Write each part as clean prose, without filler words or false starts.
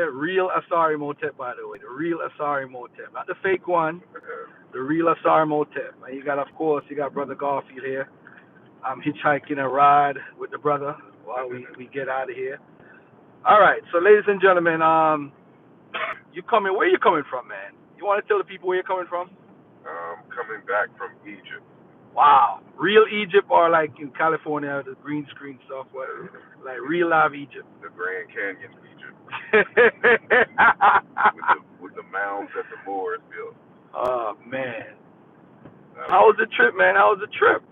Yeah, real Asar Imhotep, by the way. The real Asar Imhotep. Not the fake one. The real Asar Imhotep. And you got, of course, you got Brother Garfield here. I'm hitchhiking a ride with the brother while we get out of here. All right, so ladies and gentlemen, where you coming from, man? You want to tell the people where you're coming from? Coming back from Egypt. Wow, real Egypt or like in California, the green screen stuff, what, like real live Egypt? The Grand Canyon, Egypt. with the mounds that the Moors built. Oh man, how was the trip, man? How was the trip?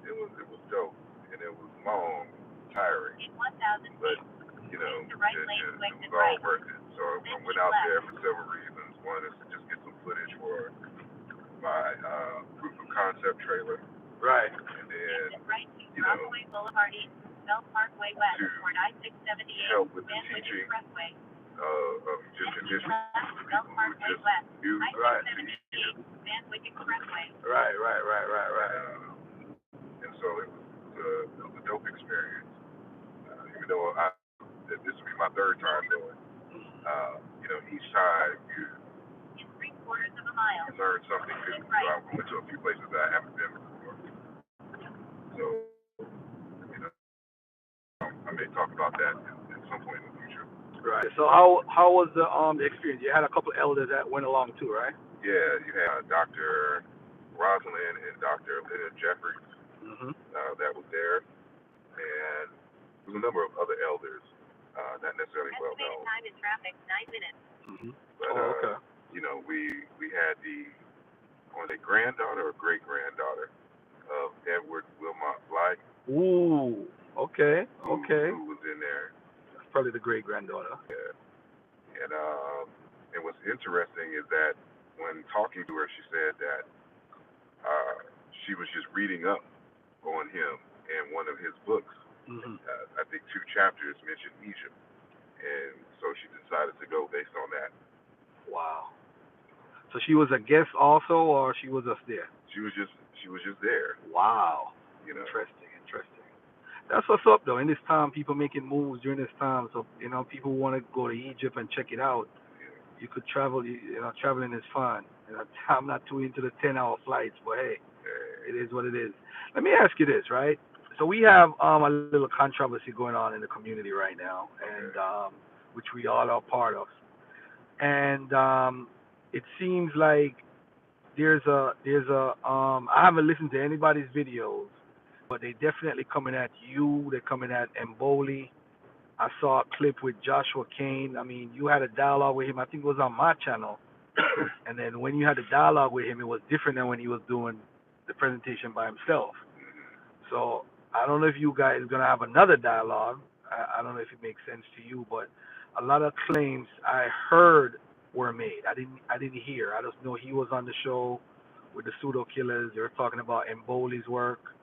It was dope, and it was long, tiring, but you know, it was all worth it. So I went out there for several reasons. One is to just get some footage for my proof of concept trailer. Right. And then, you know, to help with the teaching of Egyptian history to people who just knew right. Right. And so it was a dope experience. Even though this will be my third time doing. You know, each time you learn something new. So I went to a few places that I haven't been before. So, you know, I may talk about that at some point in the future. Right. So how was the experience? You had a couple of elders that went along too, right? Yeah, you had Dr. Rosalind and Dr. Leonard Jeffries that was there, and there was a number of other elders, not necessarily well known. Time in traffic, 9 minutes. But okay. You know, we had the granddaughter or great granddaughter of Edward Wilmot Blythe. Ooh, okay. Who was in there? That's probably the great granddaughter. Yeah. And what's interesting is that when talking to her, she said that she was just reading up on him, and one of his books, I think 2 chapters mentioned Egypt, and so she decided to go based on that. Wow. So she was a guest also, or she was just there? She was just there. Wow. You know. Interesting. That's what's up, though. In this time, people making moves during this time. So, you know, people want to go to Egypt and check it out. Yeah. You could travel. You know, traveling is fun. You know, I'm not too into the 10-hour flights, but hey, it is what it is. Let me ask you this, right? So we have a little controversy going on in the community right now, and which we all are part of. And it seems like there's a I haven't listened to anybody's videos, but they definitely coming at you. They're coming at Mboli. I saw a clip with Joshua Kane. I mean, you had a dialogue with him. I think it was on my channel. And then when you had a dialogue with him, it was different than when he was doing the presentation by himself. So I don't know if you guys are gonna have another dialogue. I don't know if it makes sense to you, but a lot of claims I heard were made. I didn't hear. I just know he was on the show with the pseudo killers. They were talking about Mboli's work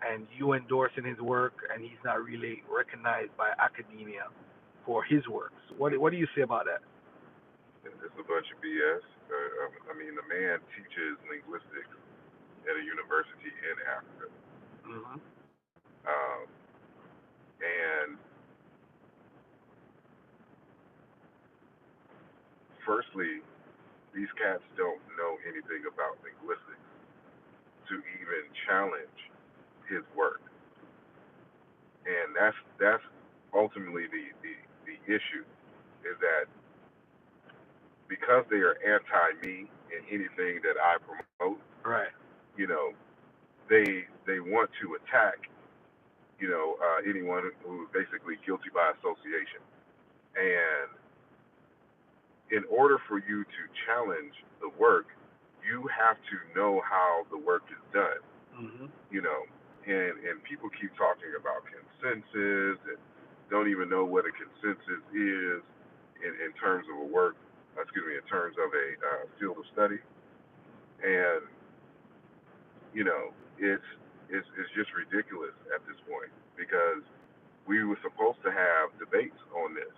and you endorsing his work, and he's not really recognized by academia for his works. What do you say about that? It's a bunch of BS. I mean, the man teaches linguistics at a university in Africa. And firstly, these cats don't know anything about linguistics to even challenge his work. And that's ultimately the issue, is that because they are anti-me in anything that I promote, right? You know, they want to attack, you know, anyone who is basically guilty by association. And in order for you to challenge the work, you have to know how the work is done. You know, and people keep talking about consensus and don't even know what a consensus is in terms of a work. In terms of a field of study. And you know, it's just ridiculous at this point, because we were supposed to have debates on this,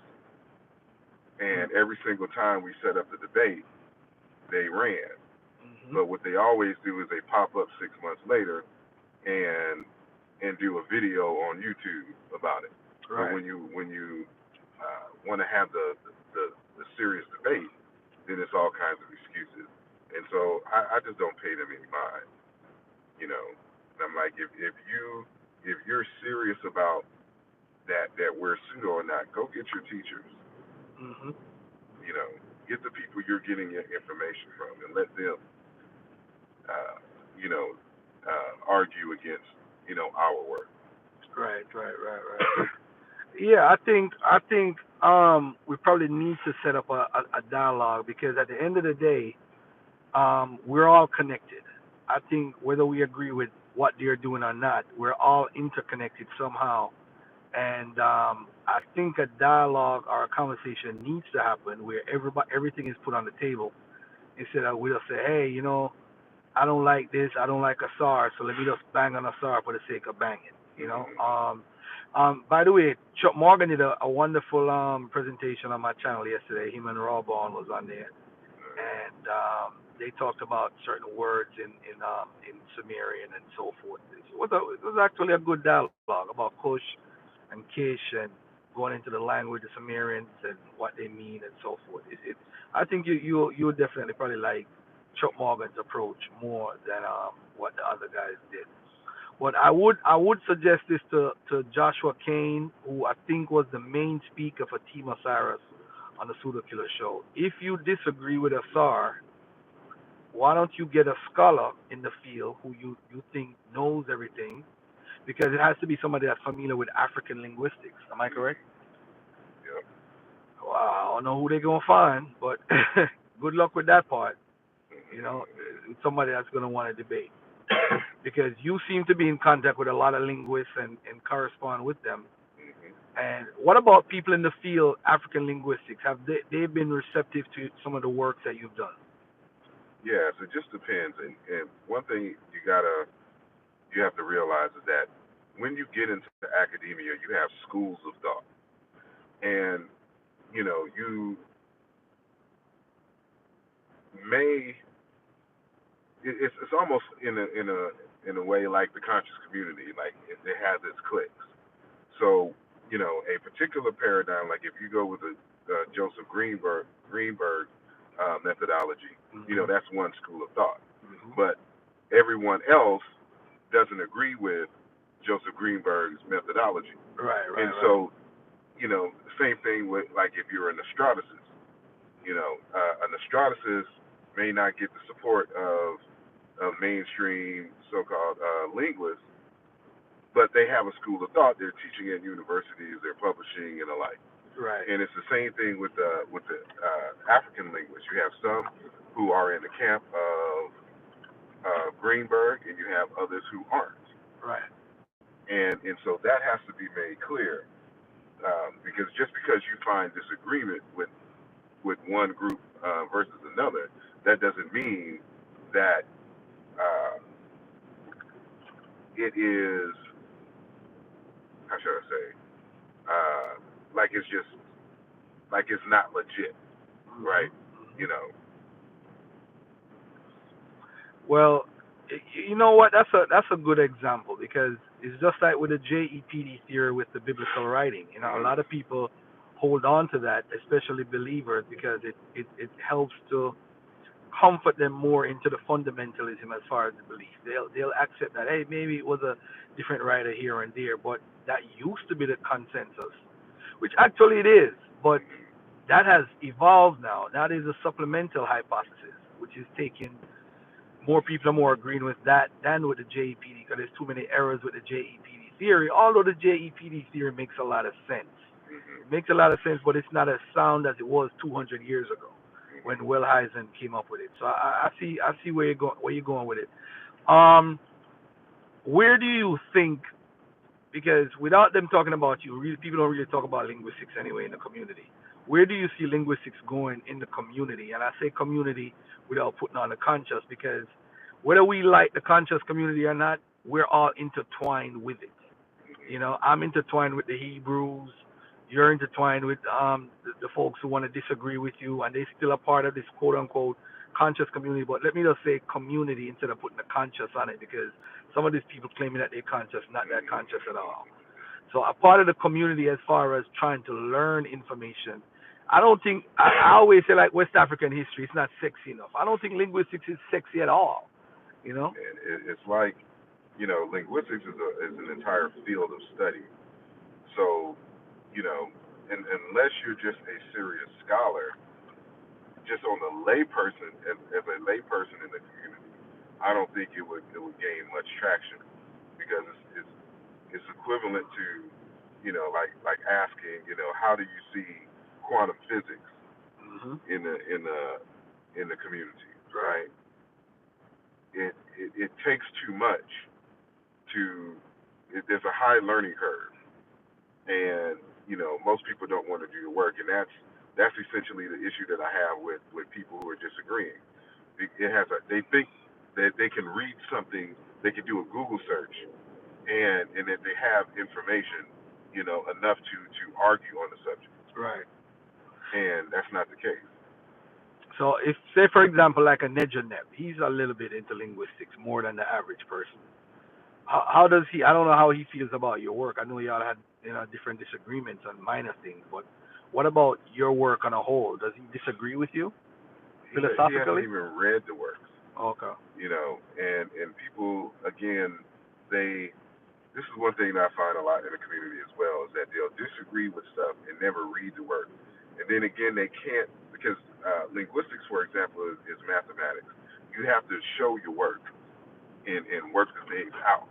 and every single time we set up the debate, they ran. But what they always do is they pop up 6 months later and do a video on YouTube about it. Right. But when you want to have the serious debate, then it's all kinds of excuses. And so I just don't pay them any mind, you know. And I'm like, if you're serious about that we're pseudo or not, go get your teachers, Mhm. you know, get the people you're getting your information from, and let them, uh, you know, argue against, our work. Right, right, right, right. Yeah, I think we probably need to set up a dialogue because at the end of the day, we're all connected. I think whether we agree with what they're doing or not, we're all interconnected somehow. And I think a dialogue or a conversation needs to happen where everything is put on the table instead of we'll say, hey, I don't like this, I don't like Asar, so let me just bang on Asar for the sake of banging. Mm-hmm. By the way, Chuck Morgan did a wonderful presentation on my channel yesterday. Him and Rawbone was on there, and they talked about certain words in Sumerian and so forth. It was actually a good dialogue about Kush and Kish and going into the language of Sumerians and what they mean and so forth. I think you definitely probably like Chuck Morgan's approach more than what the other guys did. But I would suggest this to Joshua Kane, who I think was the main speaker for Team Osiris on the Pseudo Killer show. If you disagree with Asar, why don't you get a scholar in the field who you think knows everything? Because it has to be somebody that's familiar with African linguistics. Am I correct? Yep. Well, I don't know who they're gonna find, but good luck with that part. You know, Mm-hmm. somebody that's gonna want to debate because you seem to be in contact with a lot of linguists and correspond with them. Mm-hmm. And what about people in the field, African linguistics? Have they been receptive to some of the work that you've done? Yeah, so it just depends. And one thing you have to realize is that when you get into academia, you have schools of thought, and you may it's almost in a way like the conscious community, like it has its cliques. So a particular paradigm, like if you go with the Joseph Greenberg methodology, Hmm. that's one school of thought, Hmm. but everyone else doesn't agree with Joseph Greenberg's methodology. Right, right, And right. so, same thing with like if you're an astronomist, an astronomist may not get the support of mainstream so-called linguists, but they have a school of thought. They're teaching at universities, they're publishing and the like. Right, And it's the same thing with the African linguists. You have some who are in the camp of Greenberg, and you have others who aren't. right. And so that has to be made clear, because just because you find disagreement with one group versus another, that doesn't mean that uh, it is, how should I say, like it's just like it's not legit, Hmm. right? You know. Well, you know what? That's a good example because it's just like with the JEPD theory with the biblical writing. A Mhm. lot of people hold on to that, especially believers, because it helps to comfort them more into the fundamentalism as far as the belief. They'll accept that hey maybe it was a different writer here and there, but that used to be the consensus, which actually it is, but that has evolved now. That is a supplemental hypothesis, which is taking more people are more agreeing with that than with the JEPD because there's too many errors with the JEPD theory. Although the JEPD theory makes a lot of sense, Mhm. it makes a lot of sense, but it's not as sound as it was 200 years ago when Mhm. Wellheisen came up with it. So I see where you're going with it. Um, where do you think? Because without them talking about you, really, people don't really talk about linguistics anyway in the community. Where do you see linguistics going in the community? And I say community without putting on the conscious because whether we like the conscious community or not, we're all intertwined with it. I'm intertwined with the Hebrews. You're intertwined with the folks who want to disagree with you, and they still are part of this quote unquote conscious community. But let me just say community instead of putting the conscious on it, because some of these people claiming that they're conscious, not that conscious at all. So a part of the community as far as trying to learn information, I don't think I always say like West African history. It's not sexy enough. I don't think linguistics is sexy at all. You know. And it's like, linguistics is an entire field of study. So, you know, and unless you're just a serious scholar, just on the layperson, as a layperson in the community, I don't think it would gain much traction because it's equivalent to, like asking, how do you see quantum physics Hmm. in the community, Right. right? It takes too much to. There's a high learning curve, and most people don't want to do the work, and that's essentially the issue that I have with people who are disagreeing. They think that they can read something, they can do a Google search, and that they have information, enough to argue on the subject, Right. and that's not the case. So if, say for example, like a Nejaneb, he's a little bit into linguistics more than the average person. How does he? I don't know how he feels about your work. I know y'all had different disagreements on minor things, but what about your work on a whole? Does he disagree with you He hasn't philosophically? even read the works, Okay. and people again, they this is one thing that I find a lot in the community as well is that they'll disagree with stuff and never read the work, and then again they can't because linguistics, for example, is mathematics. You have to show your work and work the things out,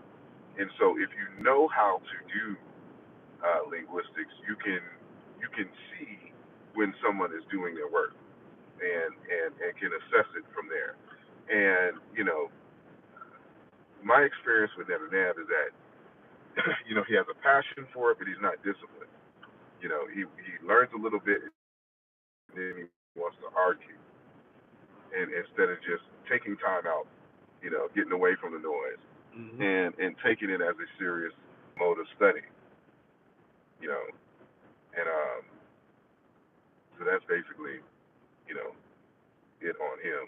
and so if you know how to do linguistics, you can see when someone is doing their work and can assess it from there. And my experience with Netanyahu is that he has a passion for it, but he's not disciplined. He learns a little bit and then he wants to argue, and instead of just taking time out, getting away from the noise Hmm. and taking it as a serious mode of study, you know, and so that's basically you know it on him.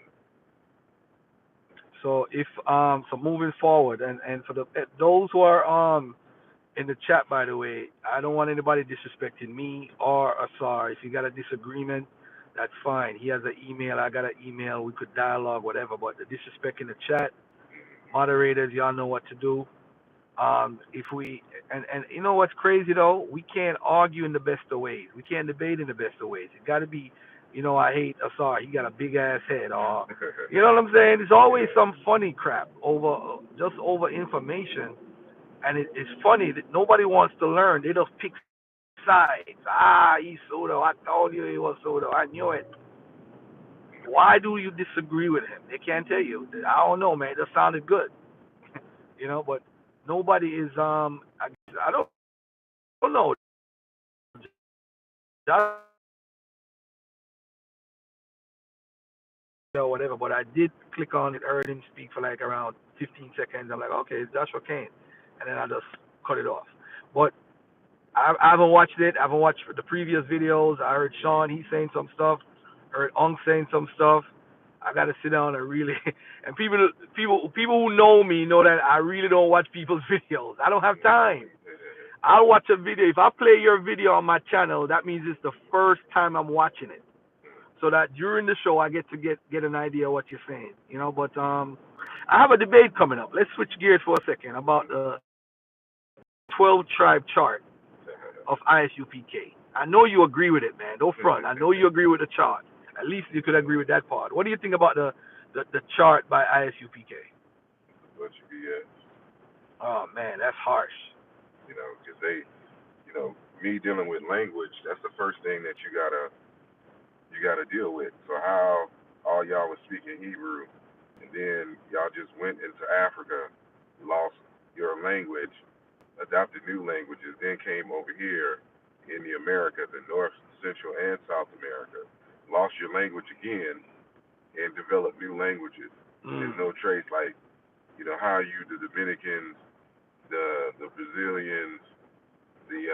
So if so moving forward, and for the those who are in the chat, by the way, I don't want anybody disrespecting me or Asar. If you got a disagreement, that's fine. He has an email, I got an email. We could dialogue, whatever. But the disrespect in the chat, moderators, y'all know what to do. If we and you know what's crazy though, we can't argue in the best of ways. We can't debate in the best of ways. It got to be, I hate Asar. He got a big ass head, or you know what I'm saying. There's always some funny crap over information, and it's funny that nobody wants to learn. They just pick sides. He's pseudo. I told you he was pseudo. I knew it. Why do you disagree with him? They can't tell you. I don't know, man. It just sounded good, but nobody is I don't know. Just or whatever, but I did click on it, heard him speak for like around 15 seconds. I'm like, okay, it's Joshua Kane, and then I just cut it off. But I haven't watched it. I haven't watched the previous videos. I heard Sean, he's saying some stuff. Heard Unk saying some stuff. I gotta sit down and really, and people who know me know that I really don't watch people's videos. I don't have time. I'll watch a video. If I play your video on my channel, that means it's the first time I'm watching it. So that during the show I get to get an idea of what you're saying, But I have a debate coming up. Let's switch gears for a second about the 12 tribe chart of ISUPK. I know you agree with it, man. Don't front. I know you agree with the chart. At least you could agree with that part. What do you think about the chart by ISUPK? But you be Oh man, that's harsh. because me dealing with language, that's the first thing that you gotta deal with. So how all y'all was speaking Hebrew, and then y'all just went into Africa, lost your language, adopted new languages, then came over here in the Americas, in North, Central, and South America, lost your language again, and developed new languages. There's no trace like, how you, the Dominicans, the Brazilians, the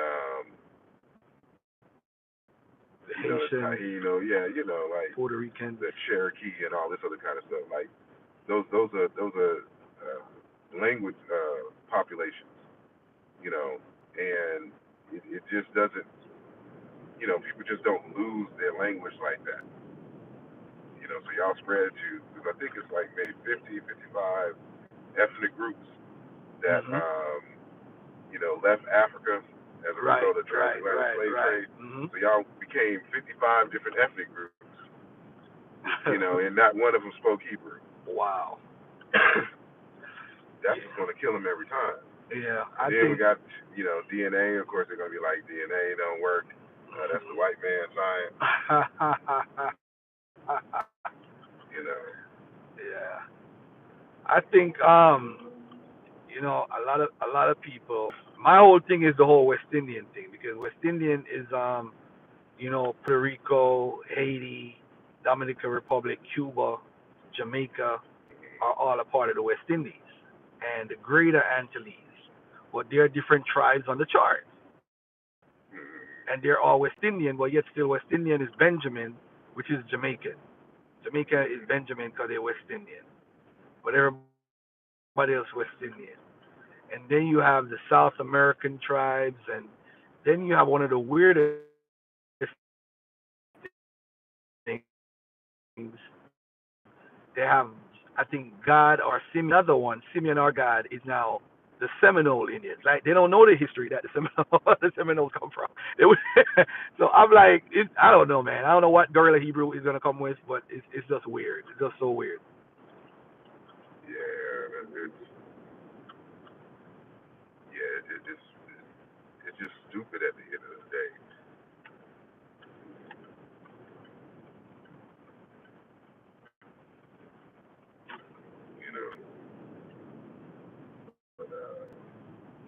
The the Haitians, Taino, like Puerto Ricans. the Cherokee and all this other kind of stuff. Like those are language populations, and it just doesn't people just don't lose their language like that. So y'all spread to, because I think it's like maybe 50, 55 ethnic groups that, Mhm. left Africa as a Right, result of right, transatlantic right, slave right. trade. Mhm. So y'all became 55 different ethnic groups, and not one of them spoke Hebrew. Wow. That's what's Yeah. going to kill them every time. Yeah. And I then we think. got, DNA. Of course, they're going to be like, DNA don't work. That's the white man science. You know. Yeah. I think a lot of people. My whole thing is the whole West Indian thing because West Indian is Puerto Rico, Haiti, Dominican Republic, Cuba, Jamaica are all a part of the West Indies and the Greater Antilles. But there are different tribes on the chart, and they're all West Indian, but yet still West Indian is Benjamin, which is Jamaican. Jamaica is Benjamin because they're West Indian, but everybody else West Indian. And then you have the South American tribes, and then you have one of the weirdest things. They have, I think, God or Simeon, another one, Simeon or God, is now the Seminole Indians. Like they don't know the history that the the Seminoles come from. They would, so I'm like, I don't know, man. I don't know what Gorilla Hebrew is gonna come with, but it's just weird. It's just so weird. Yeah, it's just stupid at the end of the day. You know. But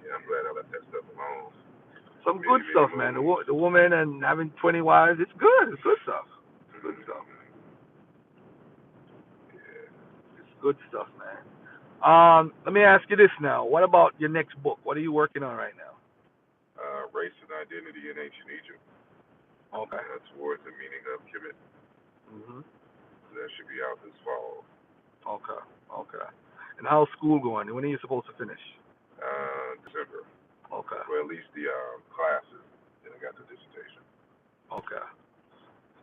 yeah, I'm glad I left that stuff alone. Some good Many, many stuff, man. moons. The woman and having 20 wives, it's good. It's good stuff. It's good stuff. Yeah. It's good stuff, man. Let me ask you this now. What about your next book? What are you working on right now? Race and identity in ancient Egypt. Okay. Towards the meaning of Kemet. Mhm. That should be out this fall. Okay. Okay. And how's school going? When are you supposed to finish? December. Okay. Well, at least the classes. Then I got the dissertation. Okay.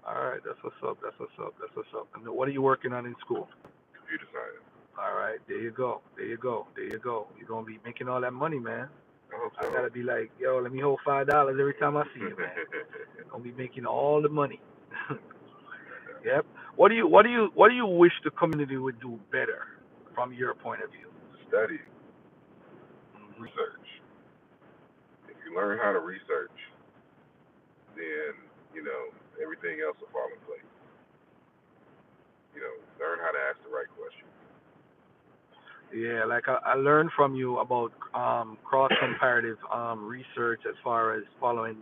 All right. That's what's up. That's what's up. That's what's up. And what are you working on in school? Computer science. All right. There you go. There you go. There you go. You're gonna be making all that money, man. I hope I so. gotta be like, yo, let me hold $5 every time I see you, man. Gonna be making all the money. Yep. What do you wish the community would do better from your point of view? Study, Mhm. research. If you learn how to research, then everything else will fall in place. Learn how to ask the right questions. Yeah, like I learned from you about cross comparative research as far as following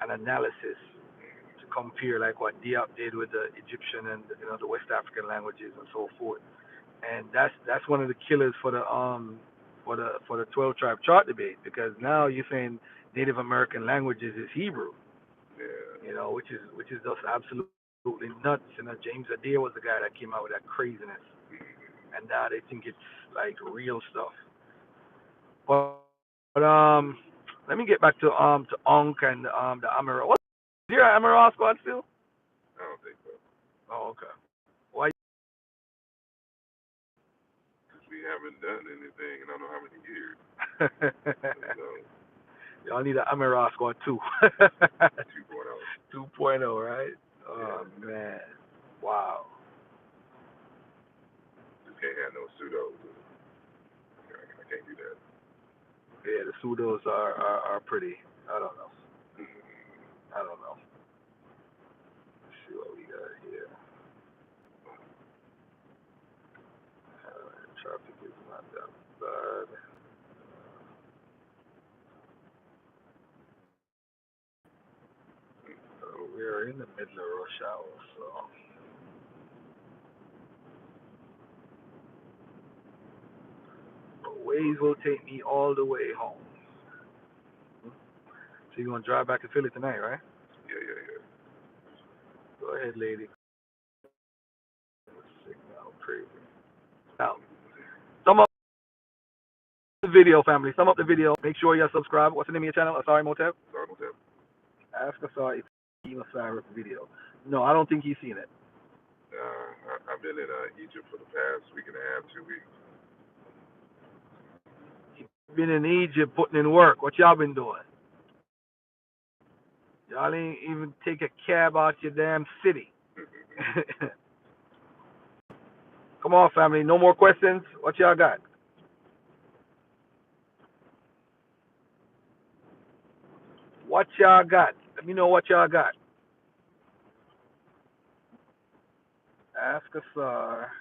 an analysis to compare like what Diop did with the Egyptian and the West African languages and so forth. And that's one of the killers for the 12 tribe chart debate because now you're saying Native American languages is Hebrew, Yeah. which is just absolutely nuts. James Adair was the guy that came out with that craziness, and now they think it's like real stuff. But let me get back to Ankh and the Amara. What is your Amara squad still? I don't think so. Oh, okay. Why? Because we haven't done anything in I don't know how many years. So, Y'all need an Amara squad too. 2.0. 2.0, right? Yeah. Oh man, wow. Just can't have no pseudos. I can't do that. Yeah, the pseudos are pretty. I don't know. I don't know. Let's see what we got here. Traffic is not that bad. We are in the middle of rush hour, so Waze will take me all the way home. So you're gonna drive back to Philly tonight, right? Yeah. Go ahead, lady. Signal crazy. Now, sum up the video, family. Sum up the video. Make sure you're subscribed. What's the name of your channel? Asar Imhotep. Sorry about that. Ask Asar King Osiris video. No, I don't think he's seen it. I've been in Egypt for the past week and a half, 2 weeks. He's been in Egypt putting in work. What y'all been doing? Y'all ain't even take a cab out your damn city. Come on, family. No more questions. What y'all got? What y'all got? Let me know what y'all got. Ask Asar.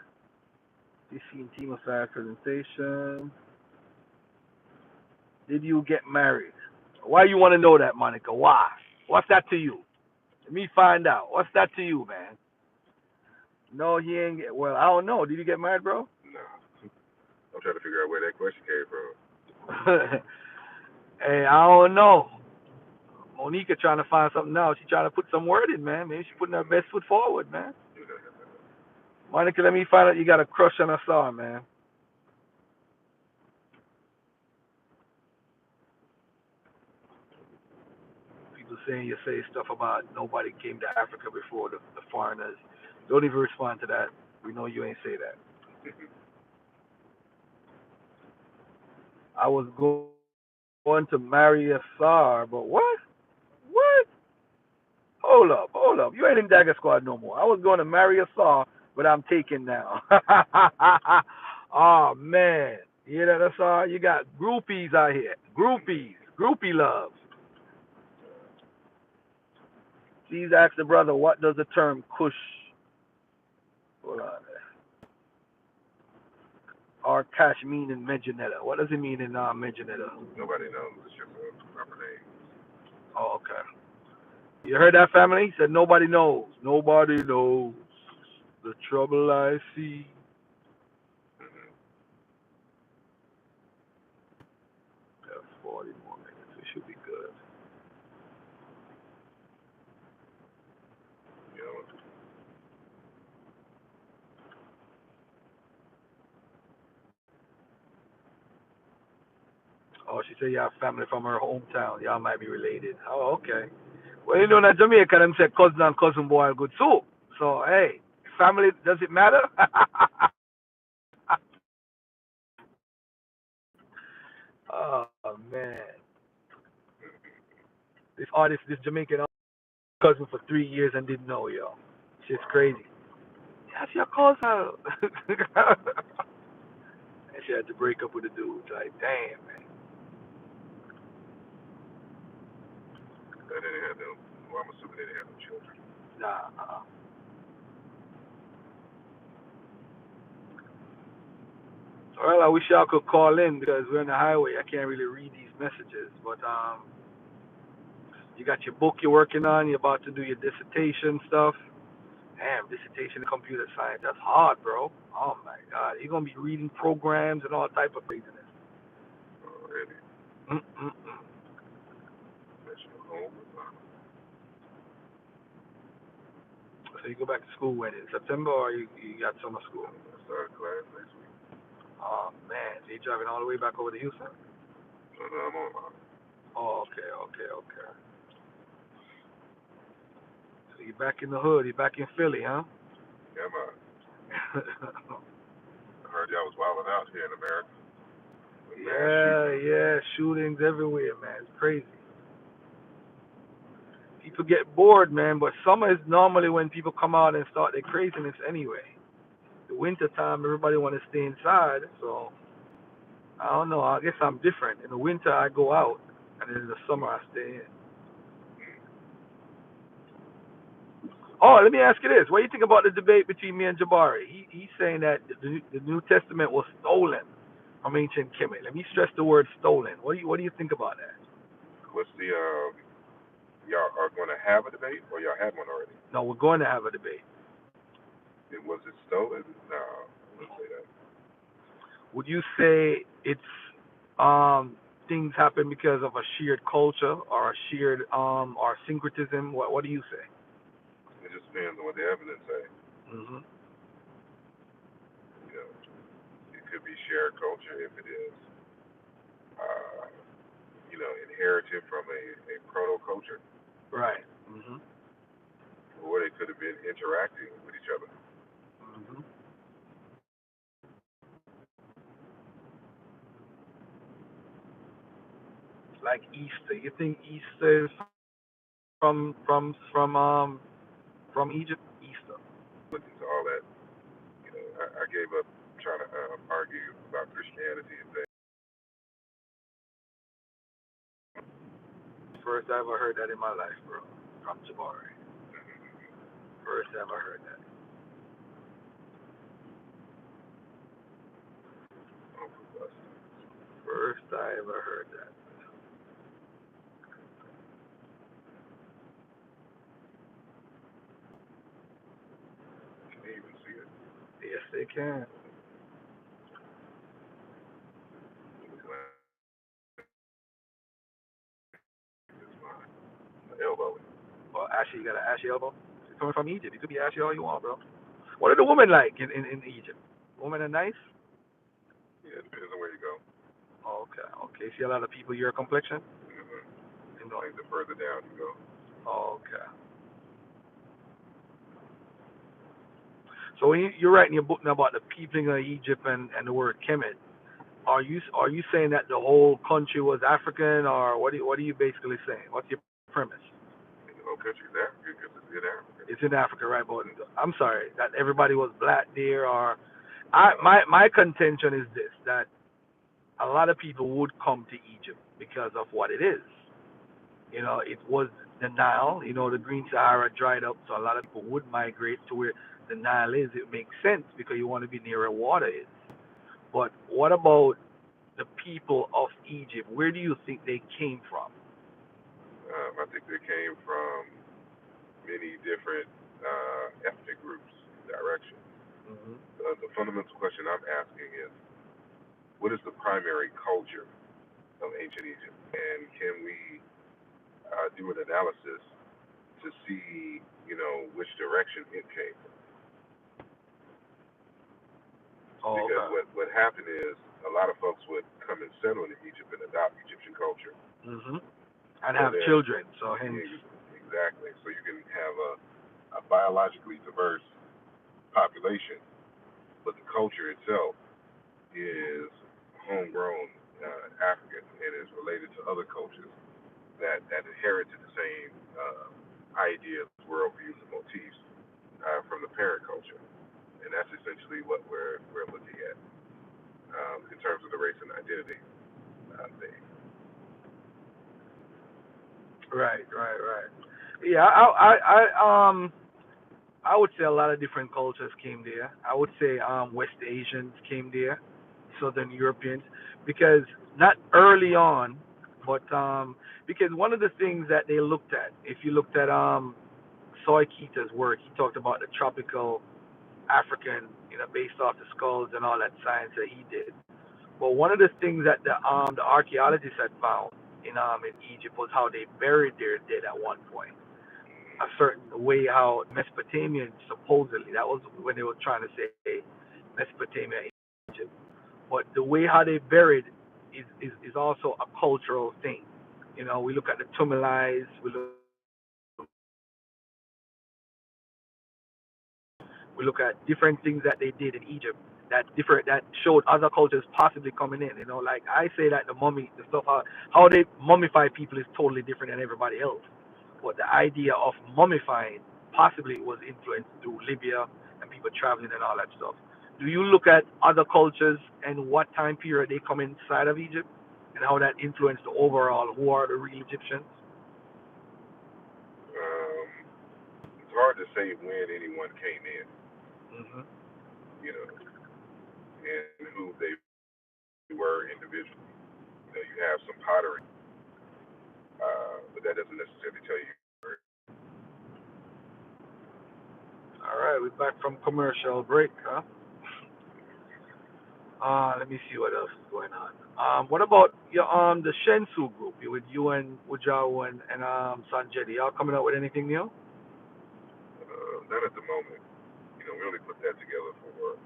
You seen Team Asar presentation. Did you get married? Why you want to know that, Monica? Why? What's that to you? Let me find out. What's that to you, man? No, he ain't get. Well, I don't know. Did you get married, bro? No. I'm trying to figure out where that question came from. Hey, I don't know. Monica trying to find something else. She trying to put some word in, man. Maybe she putting her best foot forward, man. Monica, let me find out you got a crush on Asar, man. People saying you say stuff about nobody came to Africa before the foreigners. Don't even respond to that. We know you ain't say that. I was going to marry Asar, but what? What? Hold up. You ain't in Dagger Squad no more. I was going to marry Asar, but I'm taken now. Oh, man. You hear that, Asar? You got groupies out here. Groupies. Groupie love. Please ask the brother, what does the term kush, hold on, or cash mean in Mejanetta? What does it mean in Mejanetta? Nobody knows. It's just a proper name. Oh, okay. You heard that, family? He said nobody knows. Nobody knows the trouble I see. Mm-hmm. Yeah, 40 more minutes. We should be good. You know, Oh, she said you have family from her hometown. Y'all might be related. Oh, okay. Well, you know, in Jamaica, them say cousin and cousin boil good soup. So, hey, family, does it matter? Oh, man. This artist, this Jamaican cousin for 3 years and didn't know, yo. Shit's crazy. That's your cousin. And she had to break up with the dude. Like, damn, man. they didn't have no. Well, I'm assuming they didn't have no children. Nah. Well, I wish y'all could call in because we're on the highway. I can't really read these messages. But you got your book you're working on. You're about to do your dissertation stuff. Damn, dissertation in computer science. That's hard, bro. Oh my God, you're gonna be reading programs and all type of craziness. Already. Mm-mm-mm. That's your home. So you go back to school when in September, or you got summer school? I started class next week. Oh man, so you driving all the way back over to Houston? So now I'm on my. Oh, okay. So you're back in the hood. You're back in Philly, huh? Yeah, I heard y'all was wilding out here in America with mass shootings. yeah, shootings everywhere, man. It's crazy. People get bored, man, but summer is normally when people come out and start their craziness anyway. The winter time, everybody want to stay inside, so I don't know. I guess I'm different. In the winter, I go out, and in the summer, I stay in. Oh, let me ask you this: what do you think about the debate between me and Jabari? He's saying that the New Testament was stolen from ancient Kemet. Let me stress the word stolen. What do you think about that? What's the y'all are going to have a debate, or y'all had one already? No, we're going to have a debate. Was it stolen? No, I wouldn't say that. Would you say it's things happen because of a shared culture or a shared or syncretism? What do you say? It just depends on what the evidence say. Hmm. You know, it could be shared culture if it is, inherited from a proto culture. Right. Hmm. or they could have been interacting with each other. Hmm. Like Easter, you think Easter is from Egypt? Easter. Looked into all that. I gave up trying to argue about Christianity and things. First I ever heard that in my life, bro. From Jabari. First I ever heard that. First I ever heard that. Can you even see it? Yes, they can. It's fine. My elbow. Well, actually, you got an ashy elbow. You're coming from Egypt. You could be ashy all you want, bro. What are the women like in Egypt? Women are nice? Yeah, it depends on where you go. Okay, okay. See a lot of people your complexion? You know. I think the further down you go. Okay. So when you're writing your book now about the peopling of Egypt and the word Kemet, are you saying that the whole country was African, or what are you basically saying? What's your premise? The whole country's Africa because it's in Africa. It's in Africa, right? But I'm sorry that everybody was black there, or No, my contention is this: that a lot of people would come to Egypt because of what it is. It was the Nile. The Green Sahara dried up, so a lot of people would migrate to where the Nile is. It makes sense because you want to be near where water is. But what about the people of Egypt? Where do you think they came from? I think they came from many different ethnic groups and directions. Hmm. The fundamental question I'm asking is, what is the primary culture of ancient Egypt, and can we do an analysis to see, which direction it came from? Oh, Because okay. what happened is a lot of folks would come and settle in Egypt and adopt Egyptian culture. Hmm. And So have then, children, so hence. exactly. So you can have a biologically diverse population, but the culture itself is homegrown African and is related to other cultures that inherited the same ideas, worldviews, and motifs from the parent culture, and that's essentially what we're looking at in terms of the race and identity thing. Right, right, right. Yeah, I would say a lot of different cultures came there. I would say West Asians came there, Southern Europeans, because not early on, but because one of the things that they looked at, if you looked at Soy Kita's work, he talked about the tropical African, based off the skulls and all that science that he did. But one of the things that the archaeologists had found in Egypt was how they buried their dead at one point. A certain way how Mesopotamians supposedly, that was when they were trying to say Mesopotamia, Egypt. But the way how they buried is also a cultural thing. We look at the tumuli, we look at different things that they did in Egypt that showed other cultures possibly coming in. Like I say that the mummy, the stuff how they mummify people is totally different than everybody else. But the idea of mummifying possibly was influenced through Libya and people traveling and all that stuff. Do you look at other cultures and what time period they come inside of Egypt and how that influenced the overall who are the real Egyptians? Um, it's hard to say when anyone came in, Hmm. and who they were individually. You have some pottery, but that doesn't necessarily tell you. All right, we're back from commercial break, huh? Let me see what else is going on. What about your the Shensu group? You with you and Wujao and Sanjeti? Y'all coming up with anything new? Not at the moment. We only put that together for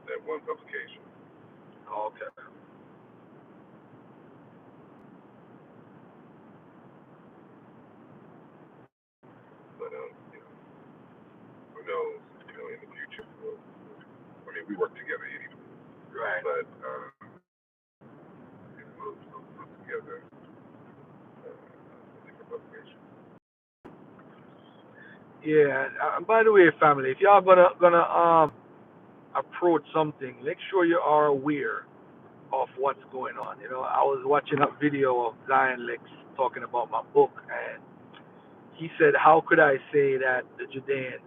that one publication. Oh, okay. But the future. I mean, we work together anyway, Right. but we'll put together a different publication. Yeah. By the way, family, if y'all gonna approach something, make sure you are aware of what's going on. You know, I was watching a video of Zion Lex talking about my book, and he said, "How could I say that the Judeans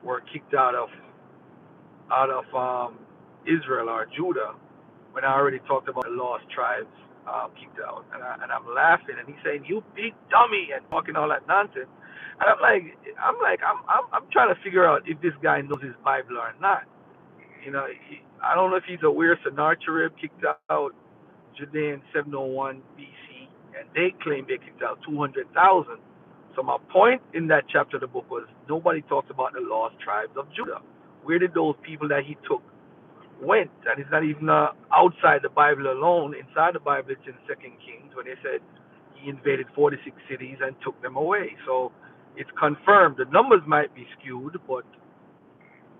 were kicked out of Israel or Judah when I already talked about the lost tribes kicked out?" And I'm laughing, and he's saying, "You big dummy," and talking all that nonsense. And I'm trying to figure out if this guy knows his Bible or not. You know, I don't know if he's aware Sennacherib kicked out Judean 701 BC, and they claim they kicked out 200,000. So my point in that chapter of the book was nobody talks about the lost tribes of Judah. Where did those people that he took went? And it's not even outside the Bible alone. Inside the Bible, it's in Second Kings when they said he invaded 46 cities and took them away. So it's confirmed. The numbers might be skewed, but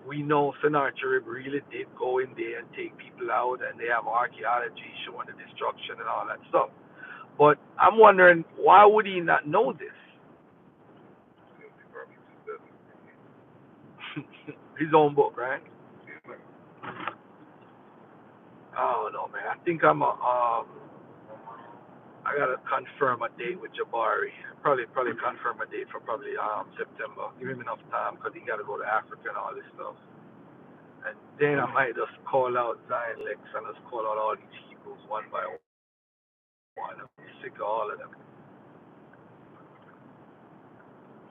we know Sennacherib really did go in there and take people out, and they have archaeology showing the destruction and all that stuff. But I'm wondering, why would he not know this? He probably just doesn't. His own book, right? Yeah. I don't know, man. I think I gotta confirm a date with Jabari. Probably confirm a date for probably September. Give him enough time because he gotta go to Africa and all this stuff. And then I might just call out Zion Lex and just call out all these Hebrews one by one. I'm sick of all of them.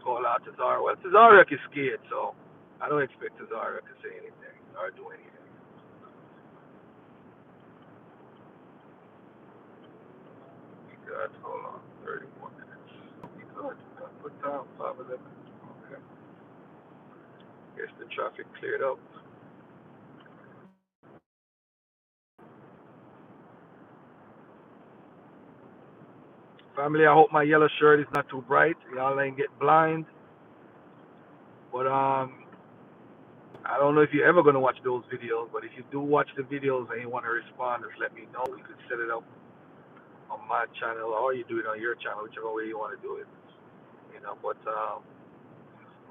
Call out Tazariak. Well, Tazariak is scared, so I don't expect Tazariak to say anything or do anything. Good. Hold on. 30 more minutes. Good. What time? 5:11. Okay. Guess the traffic cleared up. Family, I hope my yellow shirt is not too bright. Y'all ain't get blind. But I don't know if you're ever gonna watch those videos. But if you do watch the videos and you want to respond, just let me know. We could set it up on my channel, or you do it on your channel, whichever way you want to do it. You know, but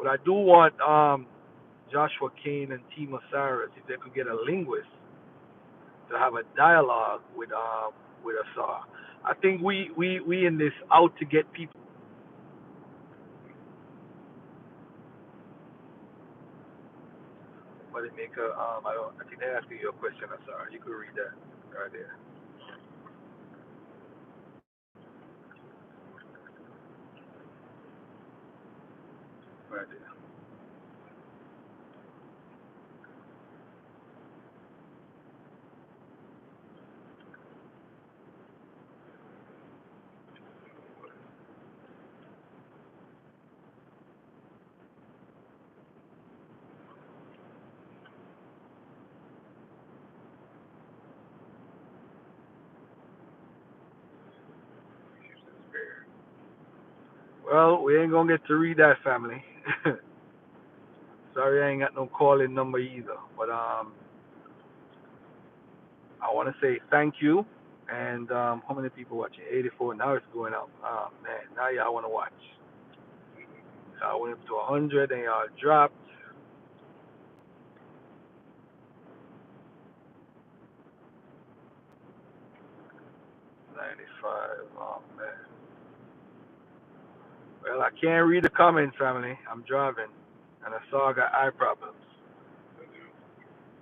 I do want Joshua Kane and Team Osiris, if they could get a linguist to have a dialogue with Asar. I think we in this out to get people. But it make a I think they asking you a question, Asar. You could read that right there, right there. Well, we ain't gonna get to read that, family. Sorry, I ain't got no calling number either. But I want to say thank you. And how many people watching? 84. Now it's going up. Oh man, now y'all want to watch. Y'all went up to 100 and y'all dropped 95. Oh man. Well, I can't read the comments, family. I'm driving, and I saw I got eye problems.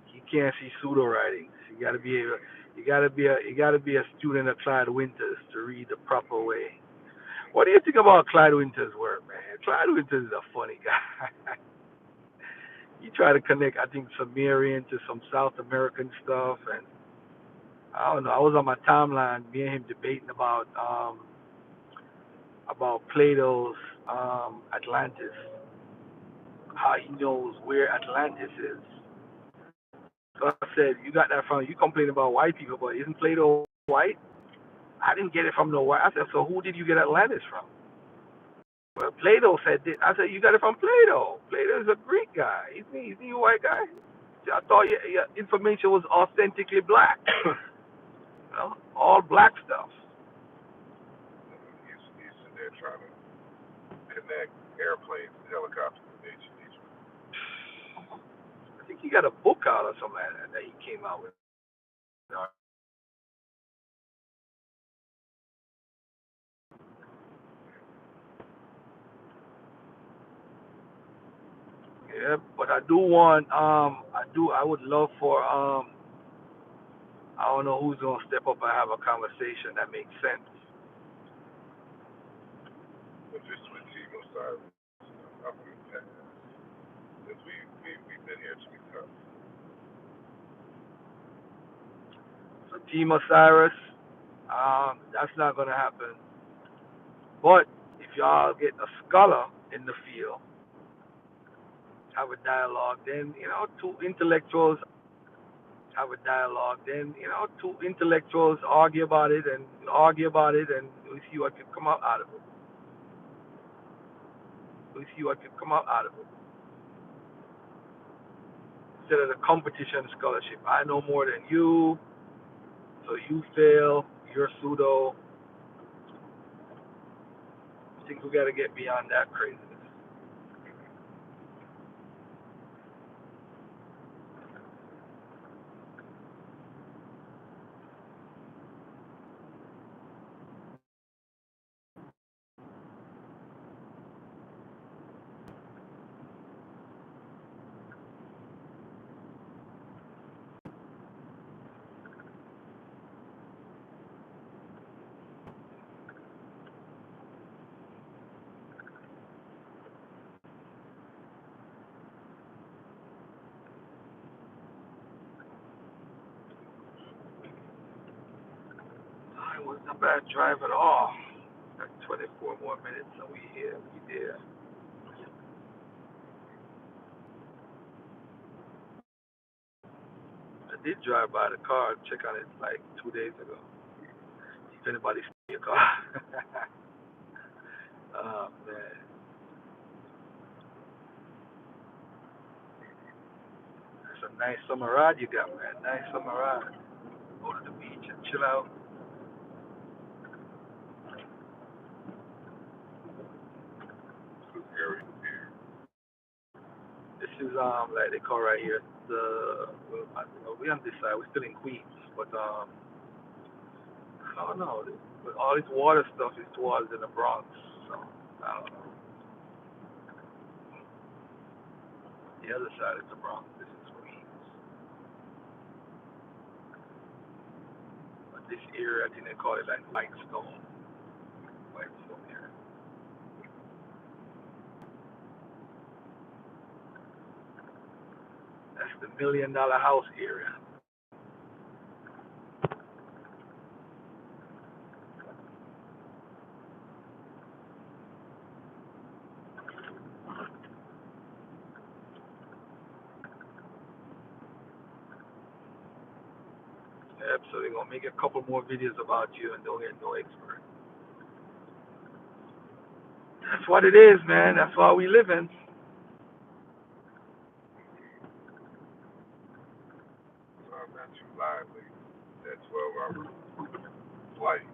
He can't see pseudo writings. You gotta be a student of Clyde Winters to read the proper way. What do you think about Clyde Winters' work, man? Clyde Winters is a funny guy. He tried to connect, I think, Sumerian to some South American stuff, and I don't know. I was on my timeline, me and him debating about Plato's Atlantis, how he knows where Atlantis is. So I said, you got that from you complain about white people, but isn't Plato white? I didn't get it from no white. I said, so who did you get Atlantis from? Well, Plato said this. I said, you got it from Plato. Plato is a Greek guy. He's a white guy. I thought your information was authentically black. You know, all black stuff. He's sitting there trying to connect airplanes and helicopters in ancient Egypt. I think he got a book out or something like that he came out with. Yeah, but I do want I would love for I don't know who's gonna step up and have a conversation that makes sense. But just with Team Osiris, I'm good with that. Since we've been here too many times. So Team Osiris, that's not gonna happen. But if y'all get a scholar in the field, have a dialogue, then two intellectuals have a dialogue, then two intellectuals argue about it and we see what can come out of it. We see what can come out of it. Instead of the competition scholarship. I know more than you, so you fail, you're pseudo. I think we got to get beyond that craziness. It wasn't a bad drive at all. Got 24 more minutes, and we here, we there. I did drive by the car, check on it like 2 days ago. If anybody see your car. Oh man, it's a nice summer ride you got, man. Nice summer ride. Go to the beach and chill out. This area here. This is like they call right here the we on this side. We're still in Queens, but I don't know. But all this water stuff is towards in the Bronx, so I don't know. The other side is the Bronx. This is Queens. But this area, I think they call it like Whitestone. Whitestone area. That's the $1 million house area. Yep, so they're gonna make a couple more videos about you and don't get no expert. That's what it is, man. That's why we living. So I'm not too lively. That 12-hour flight.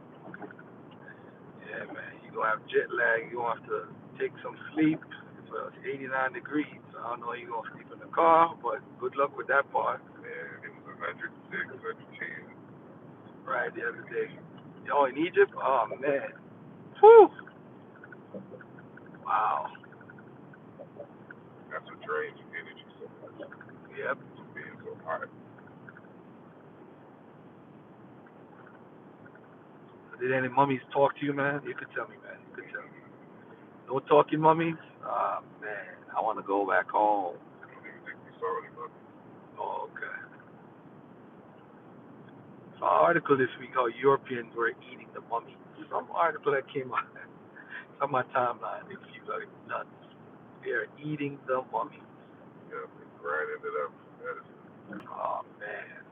Yeah, man. You gonna have jet lag. You gonna have to take some sleep. It's 89 degrees. So I don't know you gonna sleep in the car, but good luck with that part. And it was 106, 110. Right the other day. Oh, in Egypt? Oh man. Whew. Wow. That's what drains your energy so much. Yep. From being so hot. Did any mummies talk to you, man? You could tell me, man. You could tell me. No talking mummies? Ah, man. I want to go back home. I don't even think we saw anybody. Oh, okay. Saw an article this week how Europeans were eating the mummies. Some article that came out on my timeline. It feels like nuts. They're eating the mummies. Yeah, we grinding it up. That is Oh, man.